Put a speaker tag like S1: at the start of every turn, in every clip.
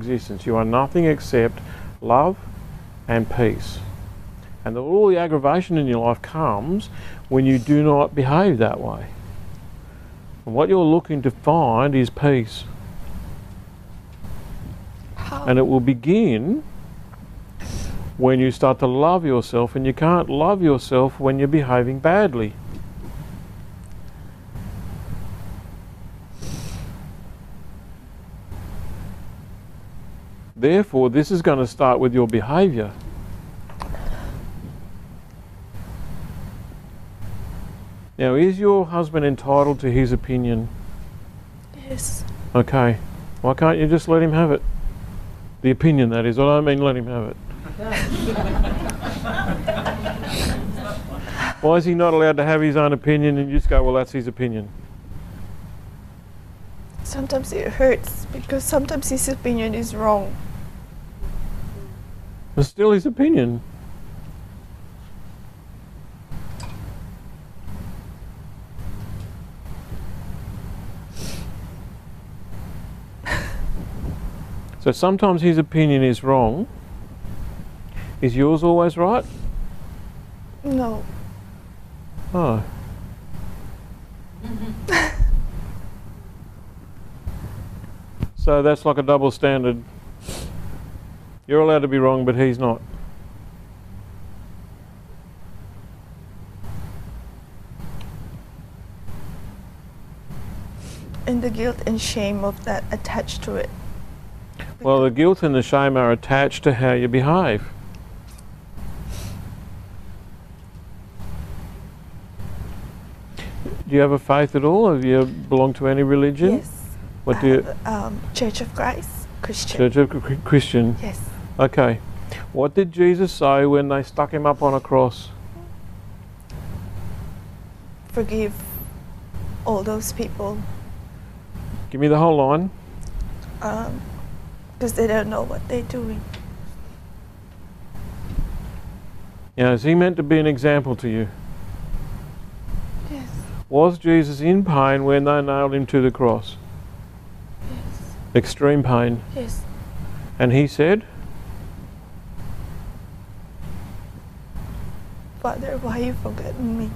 S1: existence. You are nothing except love and peace. And all the aggravation in your life comes when you do not behave that way. And what you're looking to find is peace. And it will begin when you start to love yourself, and you can't love yourself when you're behaving badly. Therefore, this is going to start with your behaviour. Now, is your husband entitled to his opinion?
S2: Yes.
S1: Okay. Why can't you just let him have it? The opinion, that is. I don't mean let him have it. Why is he not allowed to have his own opinion and you just go, well, that's his opinion?
S2: Sometimes it hurts because sometimes his opinion is wrong.
S1: It's still his opinion. So sometimes his opinion is wrong. Is yours always right?
S2: No.
S1: Oh. So that's like a double standard. You're allowed to be wrong, but he's not.
S2: And the guilt and shame of that attached to it.
S1: Well, the guilt and the shame are attached to how you behave. Do you have a faith at all? Have you belong to any religion?
S2: Yes.
S1: What do you?
S2: Church of Christ, Christian.
S1: Church of Christian.
S2: Yes.
S1: Okay. What did Jesus say when they stuck him up on a cross?
S2: Forgive all those people.
S1: Give me the whole line.
S2: Because they don't know what they're doing.
S1: Now, is he meant to be an example to you?
S2: Yes.
S1: Was Jesus in pain when they nailed him to the cross?
S2: Yes.
S1: Extreme pain.
S2: Yes.
S1: And he said,
S2: Father, why you forgotten me?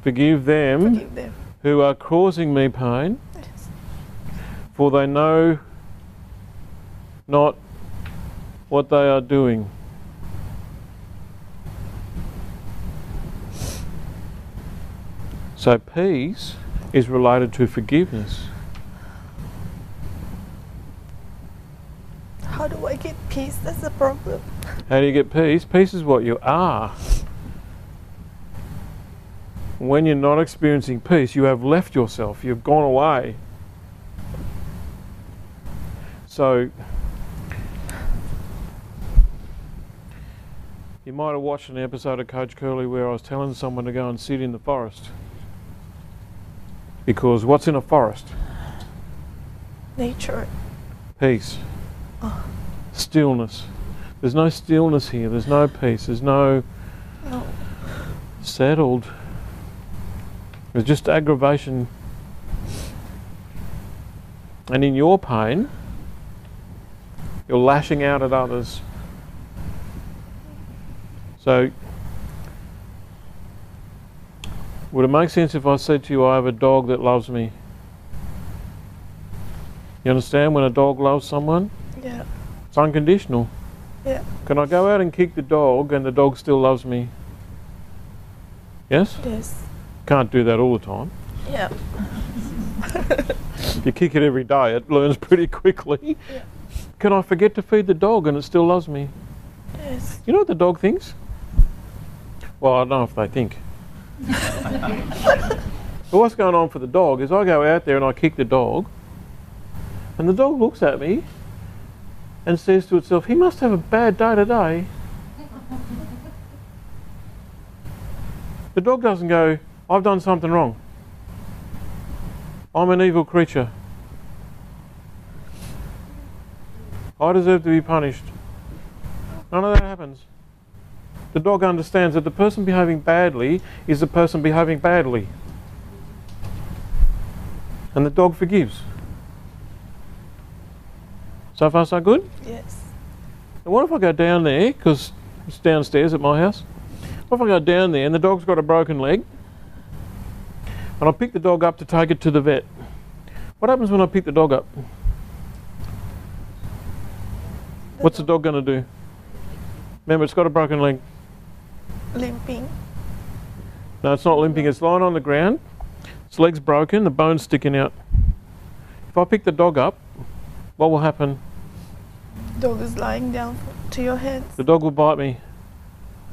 S1: forgive them
S2: Forgive them.
S1: who are causing me pain,
S2: Yes.
S1: for they know not what they are doing. So peace is related to forgiveness.
S2: How do I get peace? That's the problem.
S1: How do you get peace? Peace is what you are. When you're not experiencing peace, you have left yourself, you've gone away. So you might have watched an episode of Coach Curly where I was telling someone to go and sit in the forest. Because what's in a forest?
S2: Nature.
S1: Peace.
S2: Oh.
S1: Stillness. There's no stillness here, there's no peace, there's no
S2: No.
S1: settled. There's just aggravation. And in your pain, you're lashing out at others. So, would it make sense if I said to you, I have a dog that loves me? You understand when a dog loves someone?
S2: Yeah.
S1: It's unconditional.
S2: Yeah.
S1: Can I go out and kick the dog and the dog still loves me? Yes?
S2: Yes.
S1: Can't do that all the time.
S2: Yeah.
S1: If you kick it every day, it learns pretty quickly.
S2: Yeah.
S1: Can I forget to feed the dog and it still loves me?
S2: Yes.
S1: You know what the dog thinks? Well, I don't know if they think. But what's going on for the dog is I go out there and I kick the dog, and the dog looks at me and says to itself, he must have a bad day today. The dog doesn't go, I've done something wrong. I'm an evil creature. I deserve to be punished. None of that happens. The dog understands that the person behaving badly is the person behaving badly. And the dog forgives. So far so good?
S2: Yes.
S1: And what if I go down there, because it's downstairs at my house, what if I go down there and the dog's got a broken leg, and I pick the dog up to take it to the vet? What happens when I pick the dog up? What's the dog going to do? Remember, it's got a broken leg.
S2: Limping.
S1: No, it's not limping, it's lying on the ground. Its leg's broken, the bone's sticking out. If I pick the dog up, what will happen?
S2: Dog is lying down to your hands.
S1: The dog will bite me.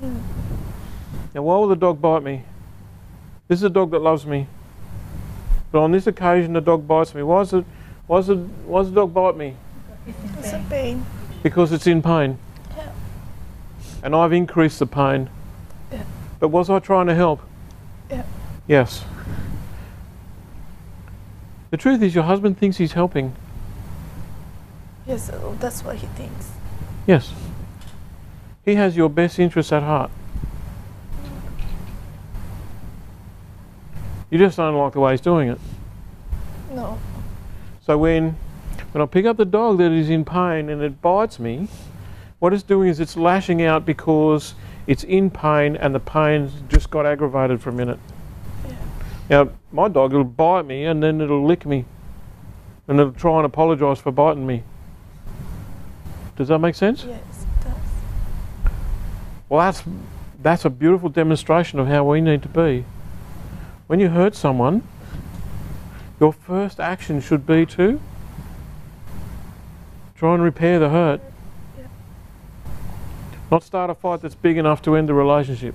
S2: Mm.
S1: Now, why will the dog bite me? This is a dog that loves me. But on this occasion, the dog bites me. Why does the dog bite me?
S2: It's a pain.
S1: Because it's in pain.
S2: Yeah.
S1: And I've increased the pain.
S2: Yeah.
S1: But was I trying to help?
S2: Yeah.
S1: Yes. The truth is, your husband thinks he's helping.
S2: Yes, that's what he thinks.
S1: Yes. He has your best interests at heart. You just don't like the way he's doing it.
S2: No.
S1: So when I pick up the dog that is in pain and it bites me, what it's doing is it's lashing out because it's in pain and the pain's just got aggravated for a minute.
S2: Yeah.
S1: Now, my dog will bite me and then it'll lick me and it'll try and apologise for biting me. Does that make sense?
S2: Yes, it does.
S1: Well, that's a beautiful demonstration of how we need to be. When you hurt someone, your first action should be to try and repair the hurt.
S2: Yeah.
S1: Not start a fight that's big enough to end the relationship.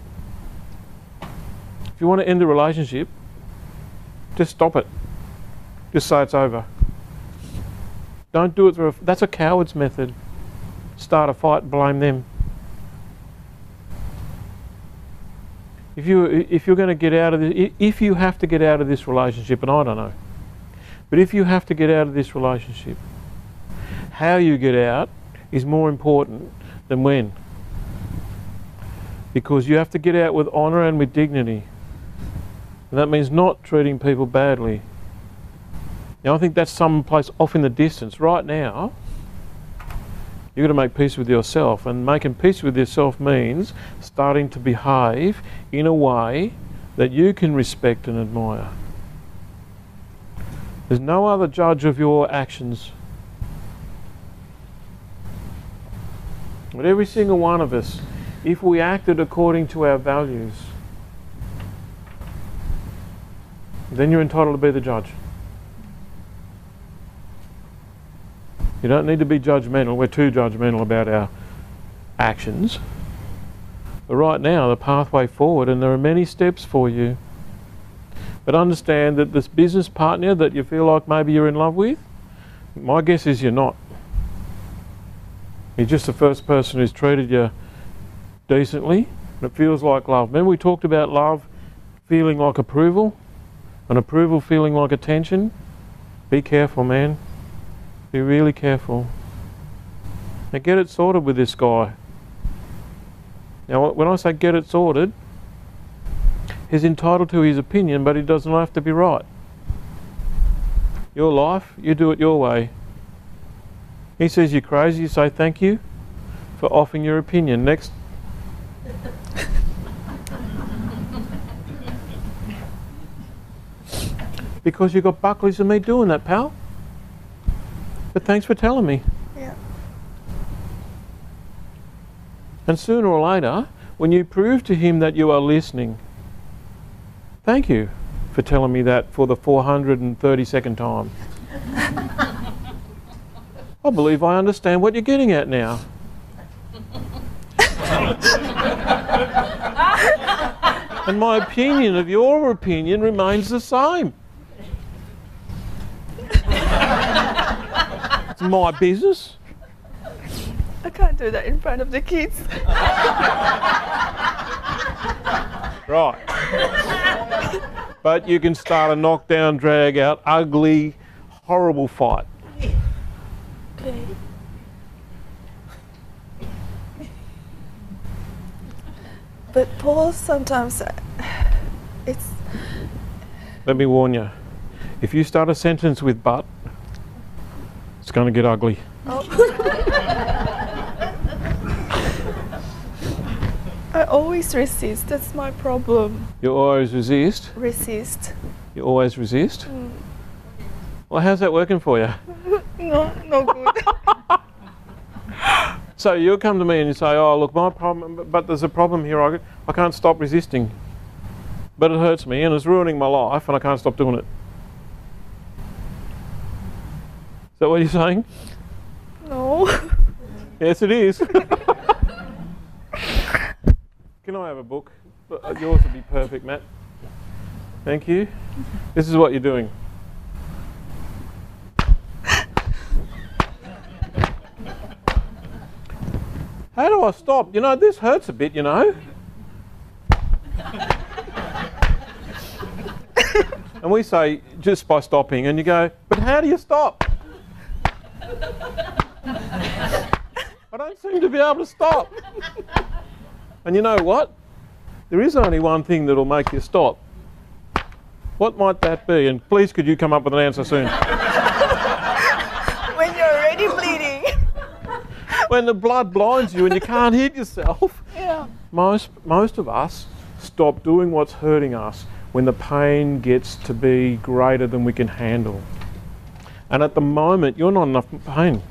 S1: If you want to end the relationship, just stop it. Just say it's over. Don't do it through that's a coward's method. Start a fight and blame them. If you're going to get out of this, if you have to get out of this relationship, and I don't know, but if you have to get out of this relationship, how you get out is more important than when. Because you have to get out with honour and with dignity. And that means not treating people badly. Now I think that's someplace off in the distance. Right now, you've got to make peace with yourself, and making peace with yourself means starting to behave in a way that you can respect and admire. There's no other judge of your actions. But every single one of us, if we acted according to our values, then you're entitled to be the judge. You don't need to be judgmental. We're too judgmental about our actions. But right now, the pathway forward, and there are many steps for you. But understand that this business partner that you feel like maybe you're in love with, my guess is you're not. He's just the first person who's treated you decently, and it feels like love. Remember we talked about love feeling like approval, and approval feeling like attention? Be careful, man. Be really careful. Now get it sorted with this guy. Now when I say get it sorted, he's entitled to his opinion, but he doesn't have to be right. Your life, you do it your way. He says you're crazy, you say thank you for offering your opinion. Next. Because you got Buckley's and me doing that, pal. But thanks for telling me.
S2: Yeah.
S1: And sooner or later, when you prove to him that you are listening, thank you for telling me that for the 432nd time. I believe I understand what you're getting at now. And my opinion of your opinion remains the same. It's my business.
S2: I can't do that in front of the kids.
S1: Right. But you can start a knockdown, drag out, ugly, horrible fight.
S2: Okay. But Paul, sometimes it's...
S1: Let me warn you. If you start a sentence with but, it's going to get ugly.
S2: I always resist. That's my problem.
S1: You always resist?
S2: Resist.
S1: You always resist? Well, how's that working for you?
S2: No, no good.
S1: So you'll come to me and you say, oh, look, my problem, but there's a problem here. I can't stop resisting. But it hurts me and it's ruining my life and I can't stop doing it. Is that what you're saying?
S2: No.
S1: Yes, it is. Can I have a book? Yours would be perfect, Matt. Thank you. This is what you're doing. How do I stop? You know, this hurts a bit, you know. And we say, just by stopping, and you go, but how do you stop? I don't seem to be able to stop. And you know what? There is only one thing that'll make you stop. What might that be? And please could you come up with an answer soon?
S2: When you're already bleeding.
S1: When the blood blinds you and you can't hit yourself.
S2: Yeah.
S1: Most of us stop doing what's hurting us when the pain gets to be greater than we can handle. And at the moment, you're not enough pain.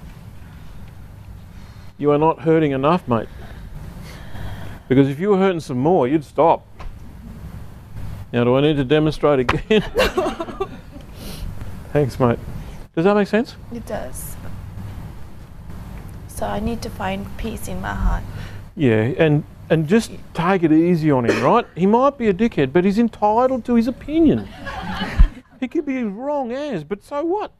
S1: You are not hurting enough, mate. Because if you were hurting some more, you'd stop. Now, do I need to demonstrate again? Thanks, mate. Does that make sense?
S2: It does. So I need to find peace in my heart.
S1: Yeah, and just take it easy on him, right? He might be a dickhead, but he's entitled to his opinion. He could be wrong as, but so what?